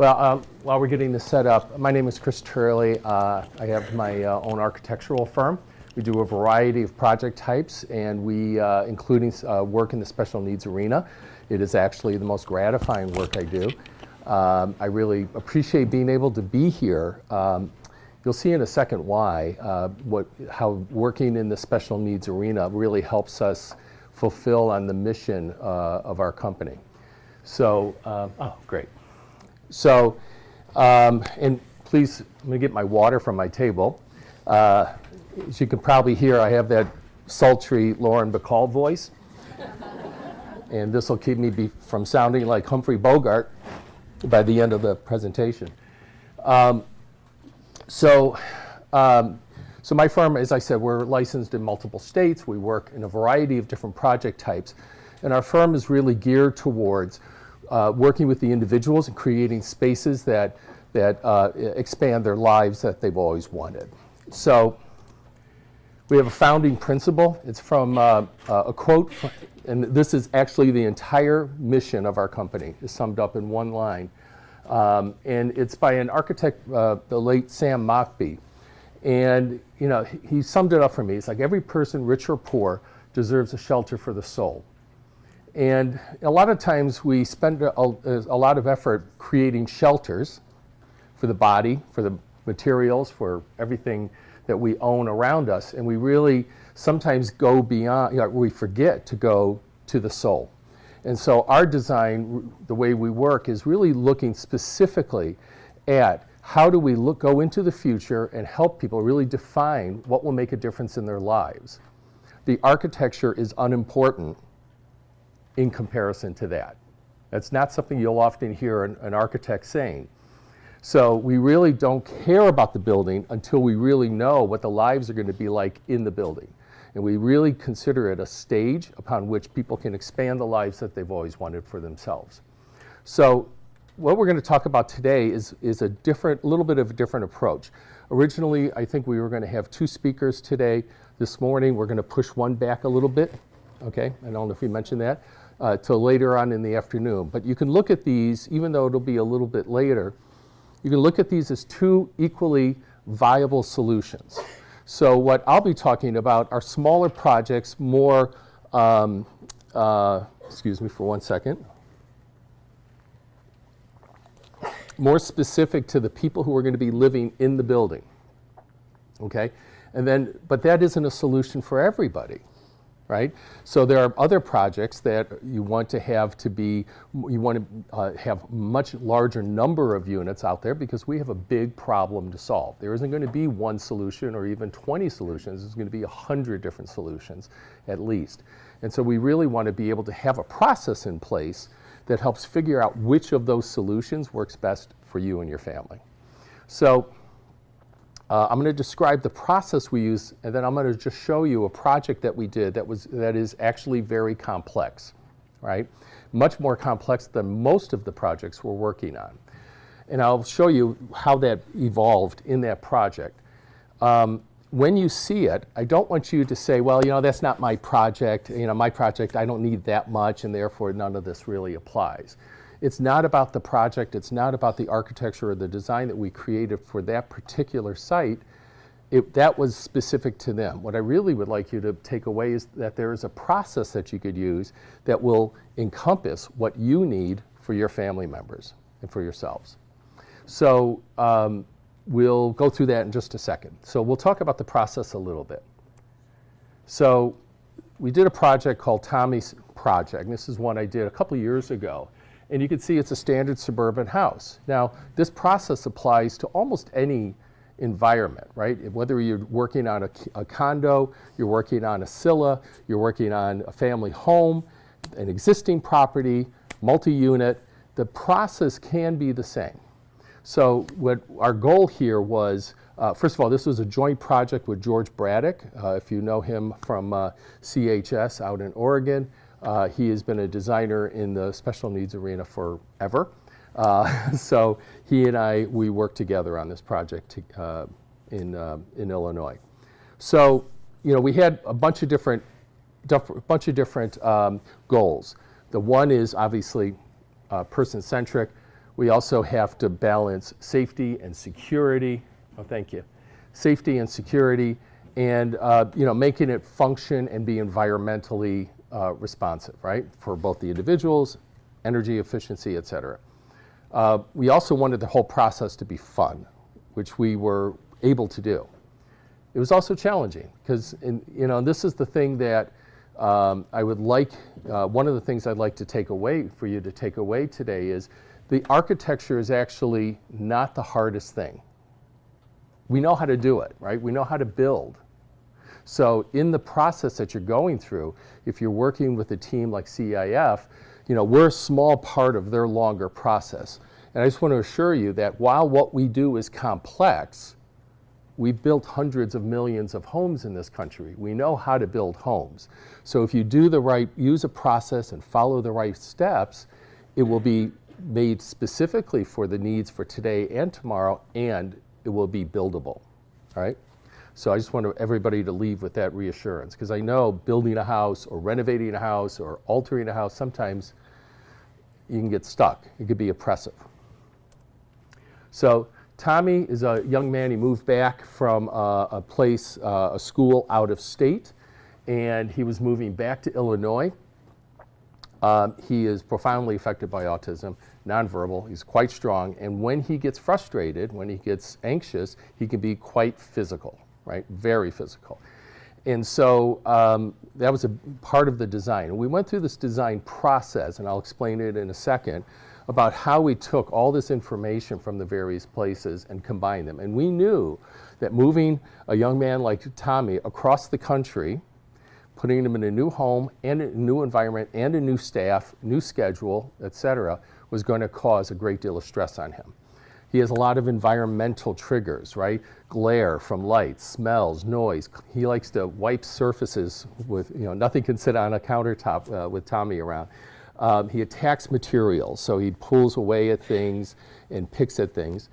While we're getting this set up, my name is Chris Turley. I have my own architectural firm. We do a variety of project types, and we, including work in the special needs arena. It is actually the most gratifying work I do. I really appreciate being able to be here. You'll see in a second why, how working in the special needs arena really helps us fulfill on the mission of our company. So, oh, great. So, and please, I'm going to get my water from my table. As you can probably hear, I have that sultry Lauren Bacall voice. And this will keep me from sounding like Humphrey Bogart by the end of the presentation. So my firm, as I said, we're licensed in multiple states. We work in a variety of different project types. And our firm is really geared towards working with the individuals and creating spaces that expand their lives that they've always wanted. So we have a founding principle. It's from a quote, and this is actually the entire mission of our company, is summed up in one line. And it's by an architect, the late Sam Mockbee. And you know, he summed it up for me. It's like every person, rich or poor, deserves a shelter for the soul. And a lot of times we spend a lot of effort creating shelters for the body, for the materials, for everything that we own around us. And we really sometimes go beyond, we forget to go to the soul. And so our design, the way we work, is really looking specifically at how do we go into the future and help people really define what will make a difference in their lives. The architecture is unimportant in comparison to that. That's not something you'll often hear an architect saying. So we really don't care about the building until we really know what the lives are going to be like in the building. And we really consider it a stage upon which people can expand the lives that they've always wanted for themselves. So what we're going to talk about today is a little bit of a different approach. Originally, I think we were going to have two speakers today. This morning, we're going to push one back a little bit. Okay, I don't know if we mentioned that, till later on in the afternoon. But you can look at these, even though it'll be a little bit later, you can look at these as two equally viable solutions. So what I'll be talking about are smaller projects, more, excuse me for 1 second, more specific to the people who are going to be living in the building, okay? And then, but that isn't a solution for everybody, right? So there are other projects that you want to have have much larger number of units out there because we have a big problem to solve. There isn't going to be one solution or even 20 solutions. There's going to be 100 different solutions at least. And so we really want to be able to have a process in place that helps figure out which of those solutions works best for you and your family. So I'm going to describe the process we use, and then I'm going to just show you a project that we did that is actually very complex, right? Much more complex than most of the projects we're working on. And I'll show you how that evolved in that project. When you see it, I don't want you to say, well, that's not my project. My project, I don't need that much, and therefore none of this really applies. It's not about the project, it's not about the architecture or the design that we created for that particular site. That was specific to them. What I really would like you to take away is that there is a process that you could use that will encompass what you need for your family members and for yourselves. So we'll go through that in just a second. So we'll talk about the process a little bit. So we did a project called Tommy's Project. And this is one I did a couple years ago. And you can see it's a standard suburban house. Now, this process applies to almost any environment, right? Whether you're working on a condo, you're working on a CILA, you're working on a family home, an existing property, multi-unit, the process can be the same. So what our goal here was, first of all, this was a joint project with George Braddock. If you know him from CHS out in Oregon. He has been a designer in the special needs arena forever. So he and we worked together on this project in Illinois. So, we had a bunch of different goals. The one is obviously person-centric. We also have to balance safety and security. Oh, thank you. Safety and security, and making it function and be environmentally responsive, right? For both the individuals, energy efficiency, et cetera. We also wanted the whole process to be fun, which we were able to do. It was also challenging because, this is the thing that I would like, one of the things I'd like to take away for you to take away today is the architecture is actually not the hardest thing. We know how to do it, right? We know how to build. So in the process that you're going through, if you're working with a team like CEIF, we're a small part of their longer process. And I just want to assure you that while what we do is complex, we've built hundreds of millions of homes in this country. We know how to build homes. So if you use a process and follow the right steps, it will be made specifically for the needs for today and tomorrow, and it will be buildable, all right? So I just want everybody to leave with that reassurance, because I know building a house or renovating a house or altering a house, sometimes you can get stuck. It could be oppressive. So Tommy is a young man. He moved back from a school out of state, and he was moving back to Illinois. He is profoundly affected by autism, nonverbal. He's quite strong, and when he gets frustrated, when he gets anxious, he can be quite physical, right? Very physical. And so that was a part of the design. And we went through this design process, and I'll explain it in a second, about how we took all this information from the various places and combined them. And we knew that moving a young man like Tommy across the country, putting him in a new home and a new environment and a new staff, new schedule, et cetera, was going to cause a great deal of stress on him. He has a lot of environmental triggers, right? Glare from lights, smells, noise. He likes to wipe surfaces with, nothing can sit on a countertop with Tommy around. He attacks materials, so he pulls away at things and picks at things.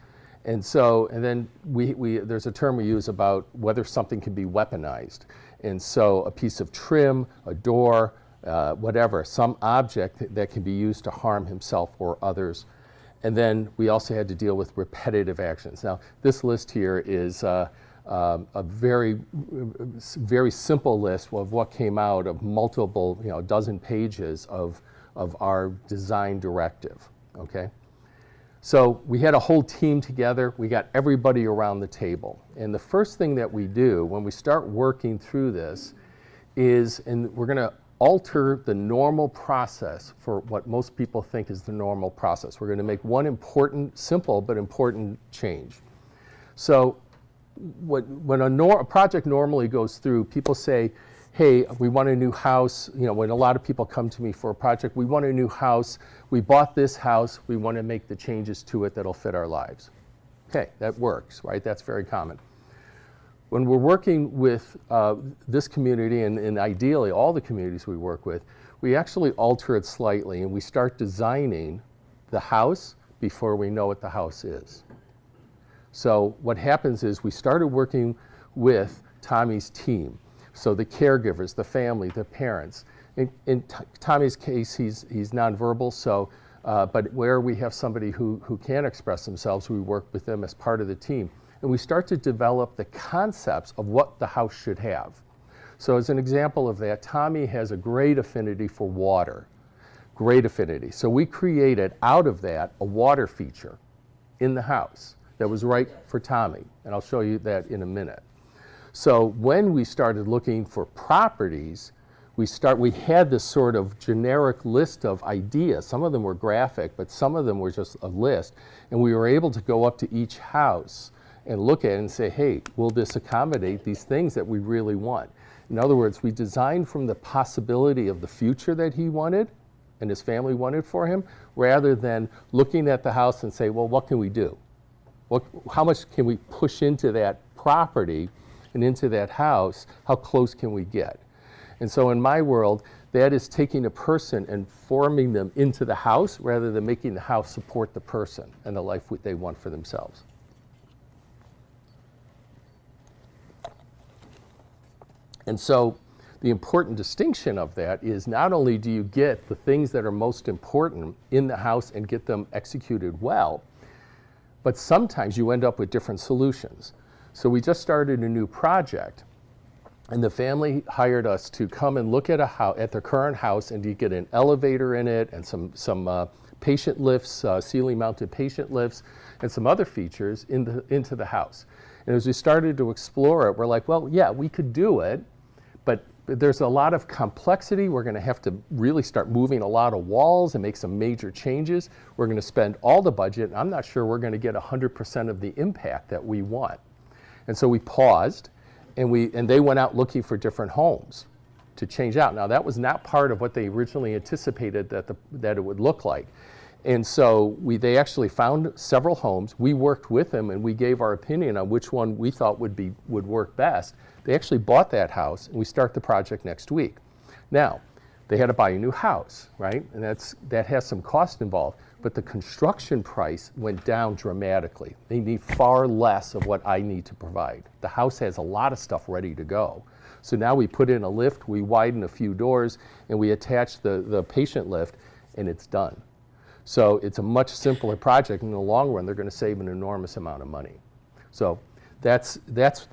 And then there's a term we use about whether something can be weaponized. And so a piece of trim, a door, whatever, some object that can be used to harm himself or others. And then we also had to deal with repetitive actions. Now, this list here is a very, very simple list of what came out of multiple, a dozen pages of our design directive, okay? So we had a whole team together. We got everybody around the table. And the first thing that we do when we start working through this is, and we're going to alter the normal process for what most people think is the normal process. We're going to make one important, simple but important change. So when a project normally goes through, people say, hey, we want a new house. When a lot of people come to me for a project, we want a new house. We bought this house. We want to make the changes to it that'll fit our lives. Okay, that works, right? That's very common. When we're working with this community, and ideally all the communities we work with, we actually alter it slightly, and we start designing the house before we know what the house is. So what happens is we started working with Tommy's team. So the caregivers, the family, the parents. In Tommy's case, he's nonverbal, so, but where we have somebody who can express themselves, we work with them as part of the team. And we start to develop the concepts of what the house should have. So as an example of that, Tommy has a great affinity for water, great affinity. So we created out of that a water feature in the house that was right for Tommy, and I'll show you that in a minute. So when we started looking for properties, we had this sort of generic list of ideas. Some of them were graphic, but some of them were just a list. And we were able to go up to each house and look at it and say, hey, will this accommodate these things that we really want? In other words, we designed from the possibility of the future that he wanted and his family wanted for him, rather than looking at the house and say, well, what can we do? How much can we push into that property and into that house? How close can we get? And so in my world, that is taking a person and forming them into the house rather than making the house support the person and the life they want for themselves. And so the important distinction of that is not only do you get the things that are most important in the house and get them executed well, but sometimes you end up with different solutions. So we just started a new project, and the family hired us to come and look at at their current house, and you get an elevator in it and some patient lifts, ceiling-mounted patient lifts, and some other features into the house. And as we started to explore it, we're like, well, yeah, we could do it, but there's a lot of complexity. We're going to have to really start moving a lot of walls and make some major changes. We're going to spend all the budget, and I'm not sure we're going to get 100% of the impact that we want. And so we paused, and they went out looking for different homes to change out. Now, that was not part of what they originally anticipated that it would look like. And so they actually found several homes. We worked with them, and we gave our opinion on which one we thought would work best. They actually bought that house, and we start the project next week. Now, they had to buy a new house, right? And that has some cost involved, but the construction price went down dramatically. They need far less of what I need to provide. The house has a lot of stuff ready to go. So now we put in a lift, we widen a few doors, and we attach the patient lift, and it's done. So it's a much simpler project. In the long run, they're going to save an enormous amount of money. So that's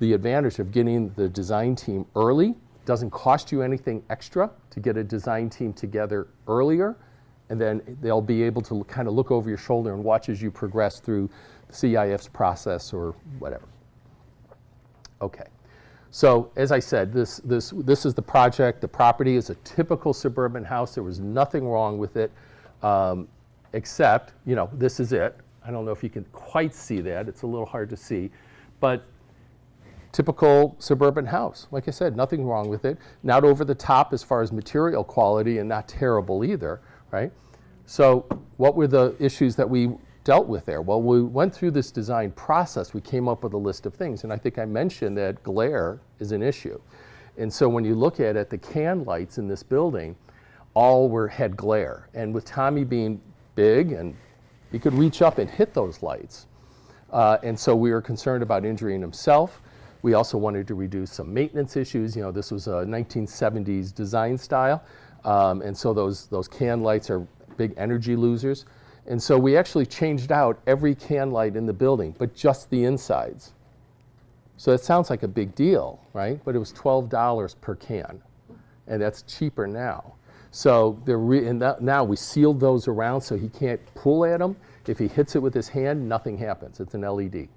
the advantage of getting the design team early. It doesn't cost you anything extra to get a design team together earlier, and then they'll be able to kind of look over your shoulder and watch as you progress through the CIF's process or whatever. Okay. So as I said, this is the project. The property is a typical suburban house. There was nothing wrong with it, except, this is it. I don't know if you can quite see that. It's a little hard to see. But typical suburban house. Like I said, nothing wrong with it. Not over the top as far as material quality, and not terrible either, right? So what were the issues that we dealt with there? Well, we went through this design process. We came up with a list of things, and I think I mentioned that glare is an issue. And so when you look at it, the can lights in this building all had glare. And with Tommy being big, and he could reach up and hit those lights. And so we were concerned about injuring himself. We also wanted to reduce some maintenance issues. This was a 1970s design style. And so those can lights are big energy losers. And so we actually changed out every can light in the building, but just the insides. So that sounds like a big deal, right? But it was $12 per can, and that's cheaper now. So now we sealed those around so he can't pull at them. If he hits it with his hand, nothing happens. It's an LED.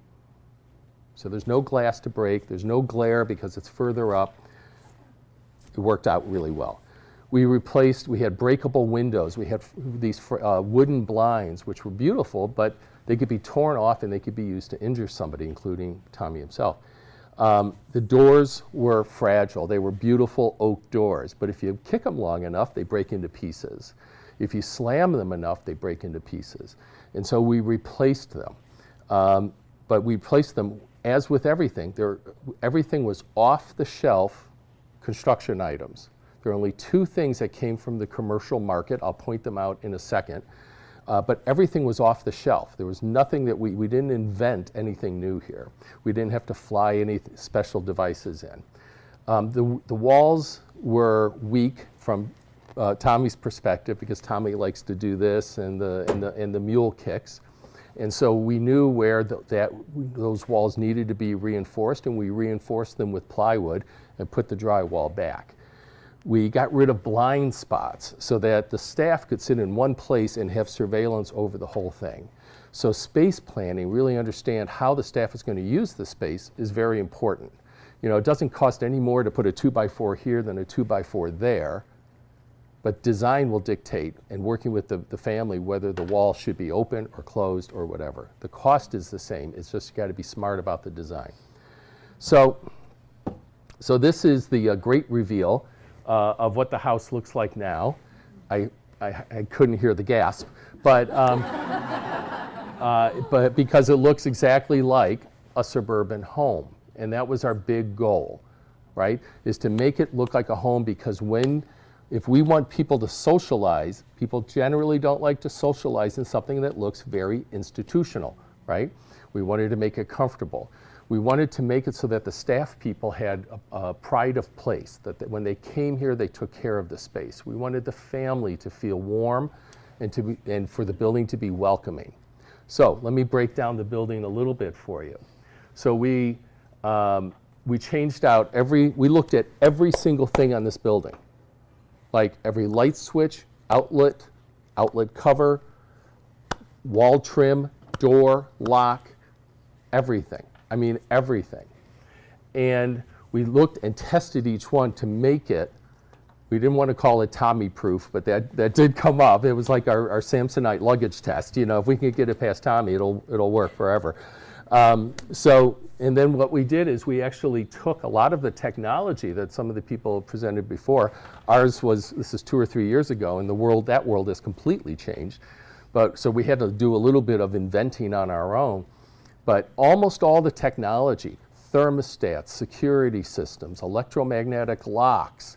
So there's no glass to break. There's no glare because it's further up. It worked out really well. We had breakable windows. We had these wooden blinds, which were beautiful, but they could be torn off and they could be used to injure somebody, including Tommy himself. The doors were fragile. They were beautiful oak doors, but if you kick them long enough, they break into pieces. If you slam them enough, they break into pieces. And so we replaced them. But we replaced them, as with everything, everything was off-the-shelf construction items. There are only two things that came from the commercial market. I'll point them out in a second. But everything was off the shelf. There was nothing that we didn't invent anything new here. We didn't have to fly any special devices in. The walls were weak from Tommy's perspective, because Tommy likes to do this and the mule kicks. And so we knew where those walls needed to be reinforced, and we reinforced them with plywood and put the drywall back. We got rid of blind spots so that the staff could sit in one place and have surveillance over the whole thing. So space planning, really understand how the staff is going to use the space, is very important. It doesn't cost any more to put a 2x4 here than a 2x4 there, but design will dictate, and working with the family, whether the wall should be open or closed or whatever. The cost is the same. It's just you got to be smart about the design. So this is the great reveal of what the house looks like now. I couldn't hear the gasp, but because it looks exactly like a suburban home. And that was our big goal, right? Is to make it look like a home, because if we want people to socialize, people generally don't like to socialize in something that looks very institutional, right? We wanted to make it comfortable. We wanted to make it so that the staff people had a pride of place, that when they came here, they took care of the space. We wanted the family to feel warm and for the building to be welcoming. So let me break down the building a little bit for you. So we changed out we looked at every single thing on this building, like every light switch, outlet cover, wall trim, door, lock, everything. I mean, everything. And we looked and tested each one to make it, we didn't want to call it Tommy proof, but that did come up. It was like our Samsonite luggage test. You know, if we can get it past Tommy, it'll work forever. And then what we did is we actually took a lot of the technology that some of the people presented before. Ours was, this is 2 or 3 years ago, and that world has completely changed. So we had to do a little bit of inventing on our own. But almost all the technology, thermostats, security systems, electromagnetic locks,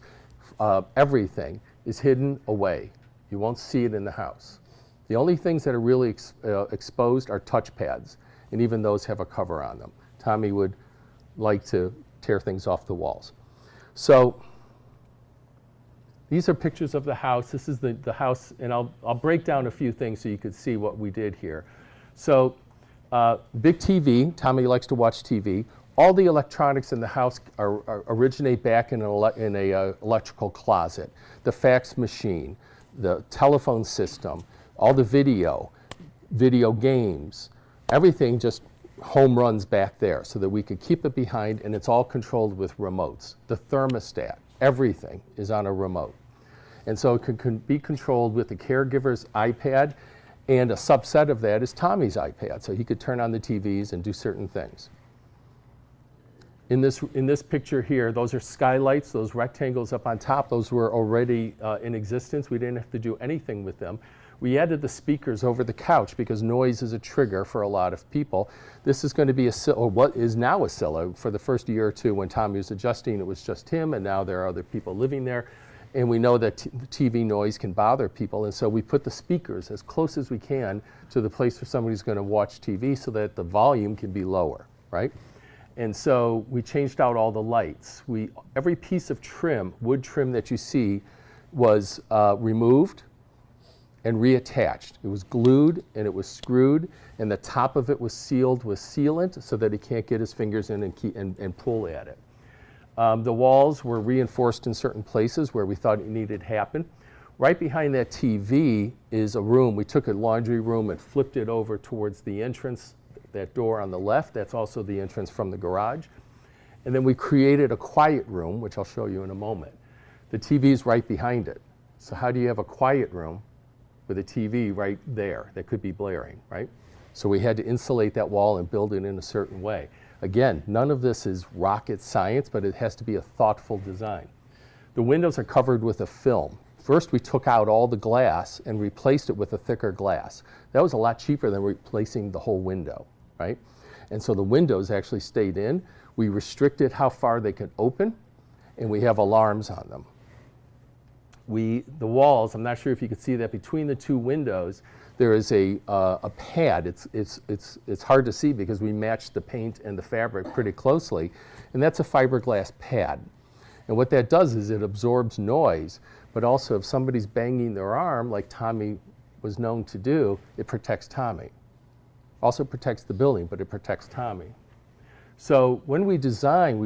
everything is hidden away. You won't see it in the house. The only things that are really exposed are touchpads, and even those have a cover on them. Tommy would like to tear things off the walls. So these are pictures of the house. This is the house, and I'll break down a few things so you could see what we did here. So big TV. Tommy likes to watch TV. All the electronics in the house originate back in an electrical closet. The fax machine, the telephone system, all the video games, everything just home runs back there so that we could keep it behind, and it's all controlled with remotes. The thermostat, everything is on a remote. And so it can be controlled with the caregiver's iPad, and a subset of that is Tommy's iPad, so he could turn on the TVs and do certain things. In this picture here, those are skylights, those rectangles up on top, those were already in existence. We didn't have to do anything with them. We added the speakers over the couch because noise is a trigger for a lot of people. This is going to be what is now a Scylla. For the first year or two when Tommy was adjusting, it was just him, and now there are other people living there. And we know that TV noise can bother people, and so we put the speakers as close as we can to the place where somebody's going to watch TV so that the volume can be lower, right? And so we changed out all the lights. Every piece of trim, wood trim that you see, was removed and reattached. It was glued and it was screwed, and the top of it was sealed with sealant so that he can't get his fingers in and pull at it. The walls were reinforced in certain places where we thought it needed to happen. Right behind that TV is a room. We took a laundry room and flipped it over towards the entrance, that door on the left. That's also the entrance from the garage. And then we created a quiet room, which I'll show you in a moment. The TV is right behind it. So how do you have a quiet room with a TV right there that could be blaring, right? So we had to insulate that wall and build it in a certain way. Again, none of this is rocket science, but it has to be a thoughtful design. The windows are covered with a film. First, we took out all the glass and replaced it with a thicker glass. That was a lot cheaper than replacing the whole window, right? And so the windows actually stayed in. We restricted how far they could open, and we have alarms on them. The walls, I'm not sure if you could see that, between the two windows, there is a pad. It's hard to see because we matched the paint and the fabric pretty closely, and that's a fiberglass pad. And what that does is it absorbs noise, but also if somebody's banging their arm, like Tommy was known to do, it protects Tommy. Also protects the building, but it protects Tommy. So when we design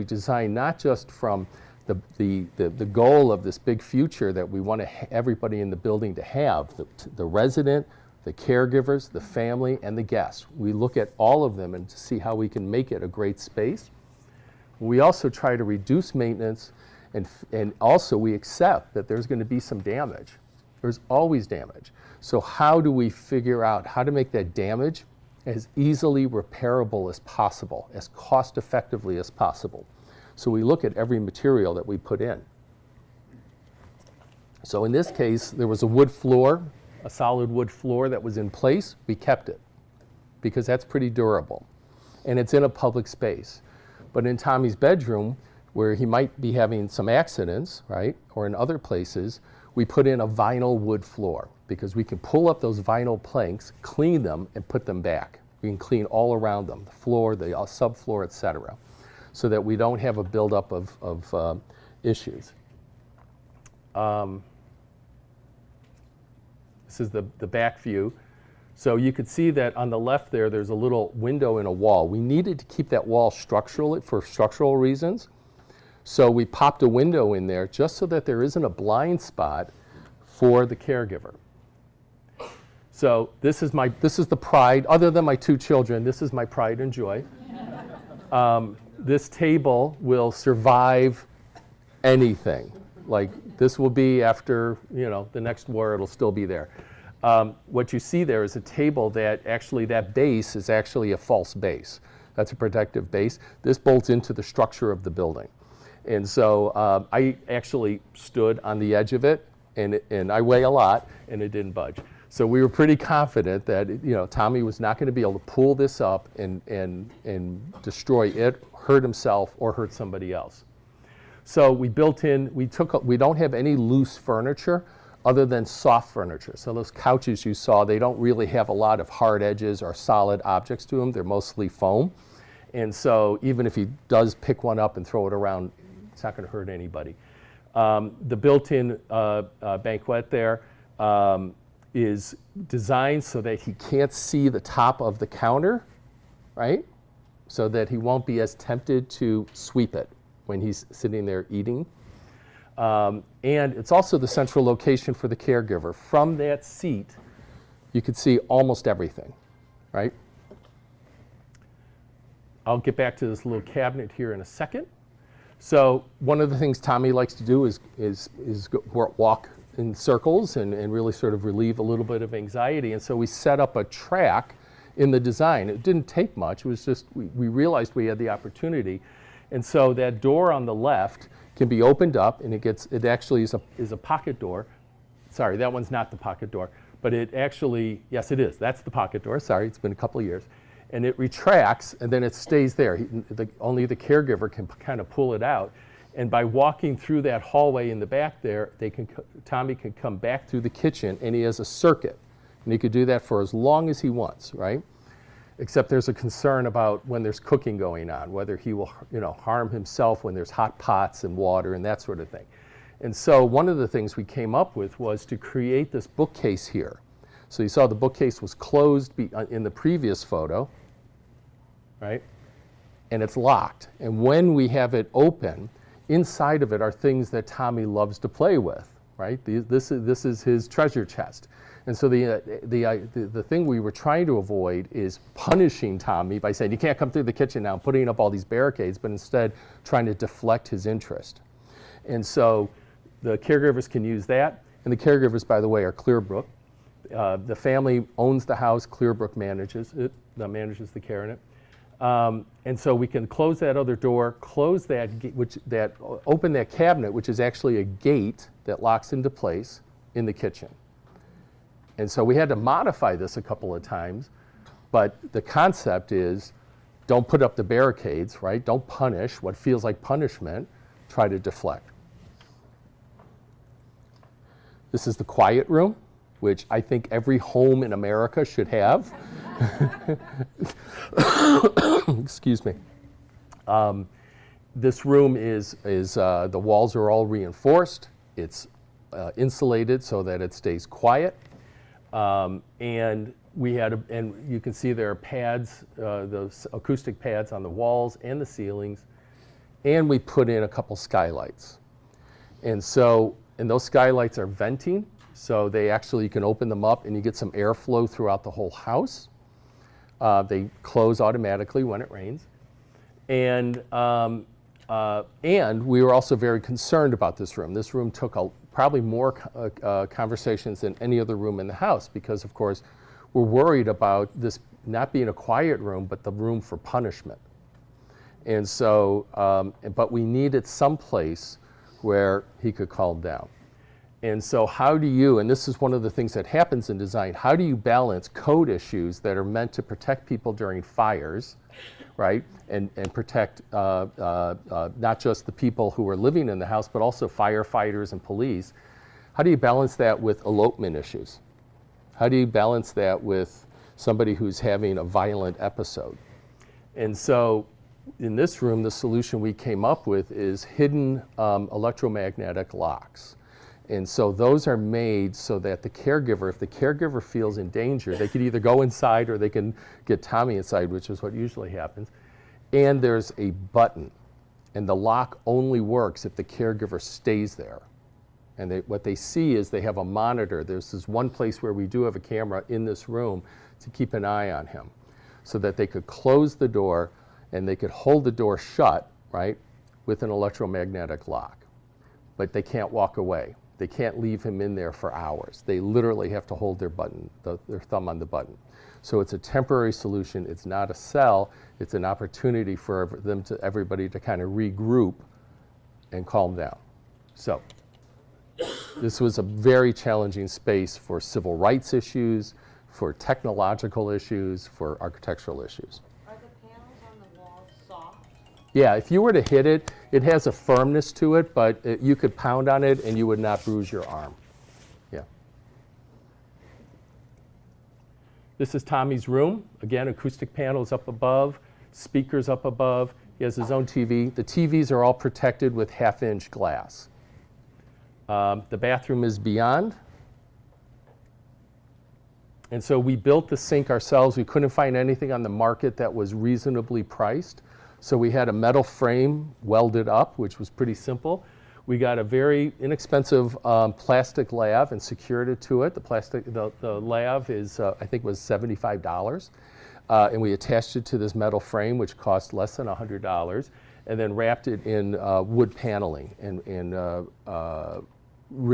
not just from the goal of this big future that we want everybody in the building to have, the resident, the caregivers, the family, and the guests. We look at all of them and to see how we can make it a great space. We also try to reduce maintenance, and also we accept that there's going to be some damage. There's always damage. So how do we figure out how to make that damage as easily repairable as possible, as cost effectively as possible? So we look at every material that we put in. So in this case, there was a wood floor, a solid wood floor that was in place. We kept it because that's pretty durable. And it's in a public space. But in Tommy's bedroom, where he might be having some accidents, right, or in other places, we put in a vinyl wood floor because we can pull up those vinyl planks, clean them, and put them back. We can clean all around them, the floor, the subfloor, et cetera, so that we don't have a buildup of issues. This is the back view. So you could see that on the left there's a little window in a wall. We needed to keep that wall structural for structural reasons. So we popped a window in there just so that there isn't a blind spot for the caregiver. So this is the pride, other than my 2 children, this is my pride and joy. This table will survive anything. Like this will be after, the next war, it'll still be there. What you see there is a table that actually, that base is actually a false base. That's a protective base. This bolts into the structure of the building. And so I actually stood on the edge of it, and I weigh a lot, and it didn't budge. So we were pretty confident that Tommy was not going to be able to pull this up and destroy it, hurt himself, or hurt somebody else. So we built in, we don't have any loose furniture other than soft furniture. So those couches you saw, they don't really have a lot of hard edges or solid objects to them. They're mostly foam. And so even if he does pick one up and throw it around, it's not going to hurt anybody. The built-in banquette there is designed so that he can't see the top of the counter, right? So that he won't be as tempted to sweep it when he's sitting there eating. And it's also the central location for the caregiver. From that seat, you could see almost everything, right? I'll get back to this little cabinet here in a second. So one of the things Tommy likes to do is walk in circles and really sort of relieve a little bit of anxiety. And so we set up a track in the design. It didn't take much. It was just, we realized we had the opportunity. And so that door on the left can be opened up, and it actually is a pocket door. Sorry, that one's not the pocket door, but it actually, yes, it is. That's the pocket door. Sorry, it's been a couple of years. And it retracts, and then it stays there. Only the caregiver can kind of pull it out. And by walking through that hallway in the back there, Tommy can come back through the kitchen, and he has a circuit. And he could do that for as long as he wants, right? Except there's a concern about when there's cooking going on, whether he will harm himself when there's hot pots and water and that sort of thing. And so one of the things we came up with was to create this bookcase here. So you saw the bookcase was closed in the previous photo, right? And it's locked. And when we have it open, inside of it are things that Tommy loves to play with, right? This is his treasure chest. And so the thing we were trying to avoid is punishing Tommy by saying, you can't come through the kitchen now, putting up all these barricades, but instead trying to deflect his interest. And so the caregivers can use that. And the caregivers, by the way, are Clearbrook. The family owns the house. Clearbrook manages it, manages the care in it. And so we can close that other door, close that, open that cabinet, which is actually a gate that locks into place in the kitchen. And so we had to modify this a couple of times, but the concept is don't put up the barricades, right? Don't punish what feels like punishment, try to deflect. This is the quiet room, which I think every home in America should have. Excuse me. This room is the walls are all reinforced. It's insulated so that it stays quiet. And we had, and you can see there are pads, those acoustic pads on the walls and the ceilings, and we put in a couple skylights. And those skylights are venting, so you can open them up and you get some airflow throughout the whole house. They close automatically when it rains. And we were also very concerned about this room. This room took probably more conversations than any other room in the house because, of course, we're worried about this not being a quiet room, but the room for punishment. And so, but we needed some place where he could calm down. And so how do you, and this is one of the things that happens in design, how do you balance code issues that are meant to protect people during fires, right? And protect not just the people who are living in the house, but also firefighters and police. How do you balance that with elopement issues? How do you balance that with somebody who's having a violent episode. And so in this room, the solution we came up with is hidden electromagnetic locks. And so those are made so that the caregiver, if the caregiver feels in danger, they could either go inside or they can get Tommy inside, which is what usually happens. And there's a button. And the lock only works if the caregiver stays there. And what they see is they have a monitor. There's this one place where we do have a camera in this room to keep an eye on him so that they could close the door and they could hold the door shut, right, with an electromagnetic lock. But they can't walk away. They can't leave him in there for hours. They literally have to hold their thumb on the button. So it's a temporary solution. It's not a cell. It's an opportunity for everybody to kind of regroup and calm down. So this was a very challenging space for civil rights issues, for technological issues, for architectural issues. Are the panels on the walls soft? Yeah, if you were to hit it, it has a firmness to it, but you could pound on it and you would not bruise your arm. Yeah. This is Tommy's room. Again, acoustic panels up above, speakers up above. He has his own TV. The TVs are all protected with half-inch glass. The bathroom is beyond. And so we built the sink ourselves. We couldn't find anything on the market that was reasonably priced. So we had a metal frame welded up, which was pretty simple. We got a very inexpensive plastic lav and secured it to it. The lav is, I think, was $75. And we attached it to this metal frame, which cost less than $100, and then wrapped it in wood paneling.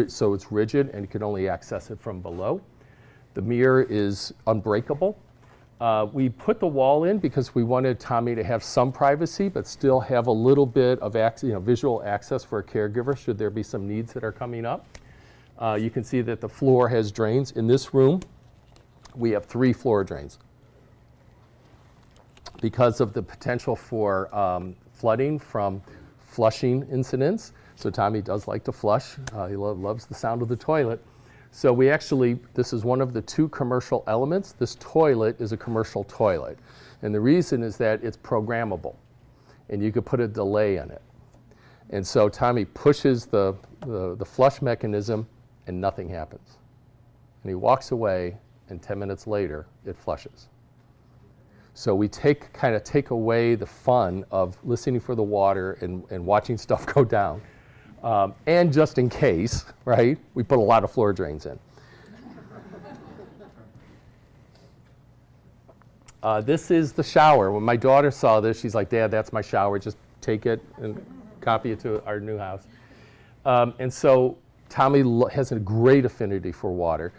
So it's rigid and you can only access it from below. The mirror is unbreakable. We put the wall in because we wanted Tommy to have some privacy, but still have a little bit of visual access for a caregiver should there be some needs that are coming up. You can see that the floor has drains. In this room, we have 3 floor drains. Because of the potential for flooding from flushing incidents, so Tommy does like to flush. He loves the sound of the toilet. So this is one of the 2 commercial elements. This toilet is a commercial toilet. And the reason is that it's programmable. And you could put a delay in it. And so Tommy pushes the flush mechanism and nothing happens. And he walks away and 10 minutes later, it flushes. So we kind of take away the fun of listening for the water and watching stuff go down. And just in case, right, we put a lot of floor drains in. This is the shower. When my daughter saw this, she's like, "Dad, that's my shower. Just take it and copy it to our new house." And so Tommy has a great affinity for water.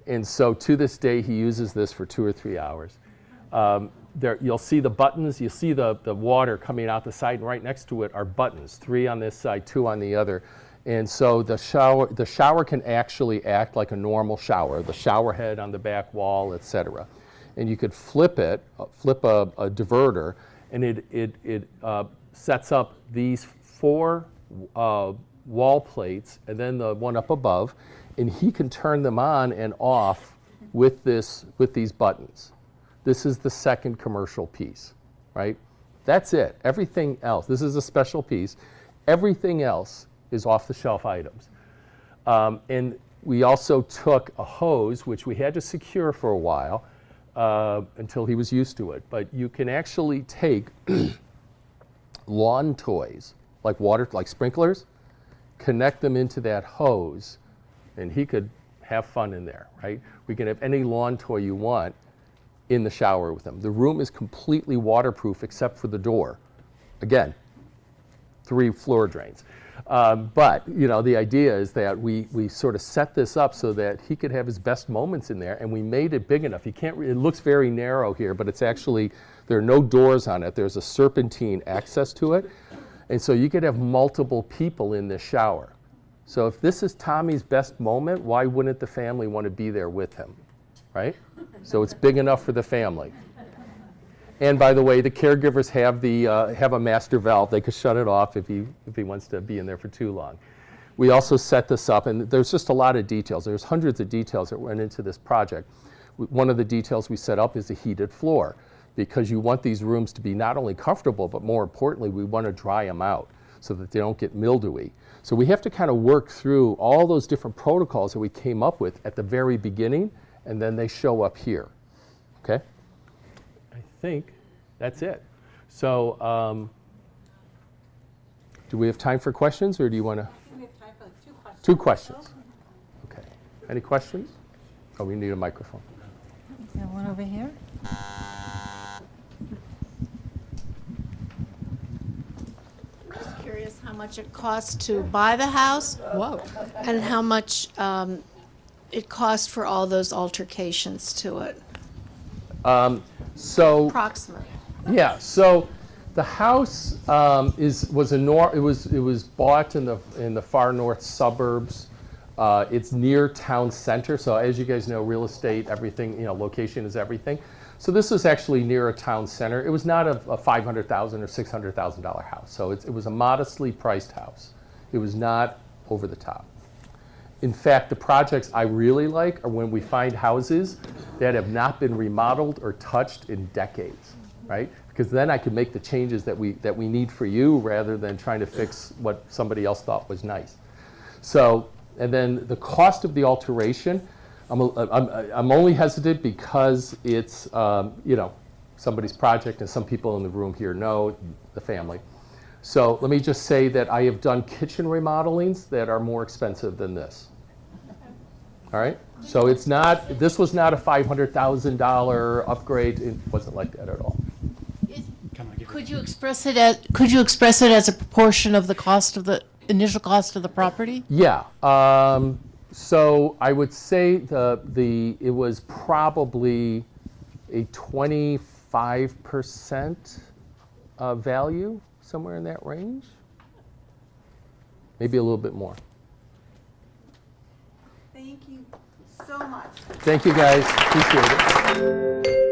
And so to this day, he uses this for 2 or 3 hours. You'll see the buttons, you see the water coming out the side, and right next to it are buttons, 3 on this side, 2 on the other. And so the shower can actually act like a normal shower, the shower head on the back wall, etc. And you could flip a diverter, and it sets up these 4 wall plates, and then the one up above, and he can turn them on and off with these buttons. This is the second commercial piece, right? That's it. Everything else, this is a special piece. Everything else is off-the-shelf items. And we also took a hose, which we had to secure for a while until he was used to it. But you can actually take lawn toys, like sprinklers, connect them into that hose, and he could have fun in there, right? We can have any lawn toy you want in the shower with him. The room is completely waterproof except for the door. Again, 3 floor drains. But the idea is that we sort of set this up so that he could have his best moments in there, and we made it big enough. It looks very narrow here, but it's actually, there are no doors on it. There's a serpentine access to it. And so you could have multiple people in this shower. So if this is Tommy's best moment, why wouldn't the family want to be there with him, right? So it's big enough for the family. And by the way, the caregivers have a master valve. They could shut it off if he wants to be in there for too long. We also set this up, and there's just a lot of details. There's hundreds of details that went into this project. one of the details we set up is a heated floor, because you want these rooms to be not only comfortable, but more importantly, we want to dry them out so that they don't get mildewy. So we have to kind of work through all those different protocols that we came up with at the very beginning, and then they show up here. Okay? I think that's it. So do we have time for questions, or do you want to? I think we have time for like 2 questions. 2 questions. Okay. Any questions? Oh, we need a microphone. Is there one over here? Just curious how much it costs to buy the house. Whoa. And how much it costs for all those altercations to it, So approximately. yeah, so the house was bought in the far north suburbs. It's near town center, so as you guys know, real estate, everything, location is everything. So this was actually near a town center. It was not a $500,000 or $600,000 house. So it was a modestly priced house. It was not over the top. In fact, the projects I really like are when we find houses that have not been remodeled or touched in decades, right? Because then I can make the changes that we need for you rather than trying to fix what somebody else thought was nice. So, and then the cost of the alteration, I'm only hesitant because it's somebody's project, and some people in the room here know the family. So let me just say that I have done kitchen remodelings that are more expensive than this. All right? So this was not a $500,000 upgrade. It wasn't like that at all. Could you express it as a proportion of the cost of the initial cost of the property? Yeah. So I would say it was probably a 25% value, somewhere in that range. Maybe a little bit more. Thank you so much. Thank you, guys. Appreciate it.